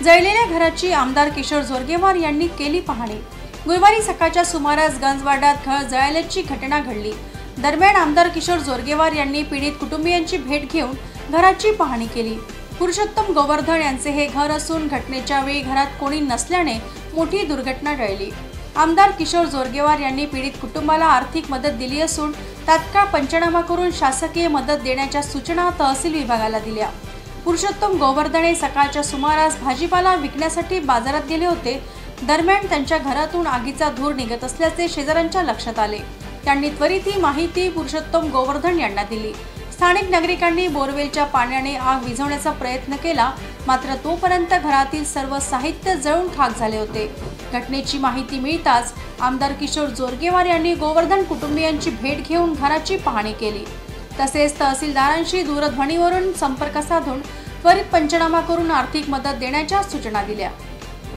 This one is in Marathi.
जळलेल्या घराची आमदार किशोर जोरगेवार यांनी केली पाहणी। गुरुवारी सकाळच्या सुमारास गंजवाड्यात घर जळाल्याची घटना घडली। दरम्यान आमदार किशोर जोरगेवार यांनी पीडित कुटुंबियांची भेट घेऊन घराची पाहणी केली। पुरुषोत्तम गोवर्धन यांचे हे घर असून घटनेच्या वेळी घरात कोणी नसल्याने मोठी दुर्घटना टळली। आमदार किशोर जोरगेवार यांनी पीडित कुटुंबाला आर्थिक मदत दिली असून तात्काळ पंचनामा करून शासकीय मदत देण्याच्या सूचना तहसील विभागाला दिल्या। पुरुषोत्तम गोवर्धन हे सकाळच्या सुमारास भाजीपाला विकण्यासाठी बाजारात गेले होते। दरम्यान त्यांच्या घरातून आगीचा धूर निघत असल्याचे शेजाऱ्यांच्या लक्षात आले। त्यांनी त्वरित ही माहिती पुरुषोत्तम गोवर्धन यांना दिली। स्थानिक नागरिकांनी बोरवेलच्या पाण्याने आग विझवण्याचा प्रयत्न केला, मात्र तोपर्यंत घरातील सर्व साहित्य जळून खाक झाले होते। घटनेची माहिती मिळताच आमदार किशोर जोरगेवार यांनी गोवर्धन कुटुंबियांची भेट घेऊन घराची पाहणी केली। तसेच तहसीलदारांशी दूरध्वनीवरून संपर्क साधून त्वरित पंचनामा करून आर्थिक मदत देण्याच्या सूचना दिल्या।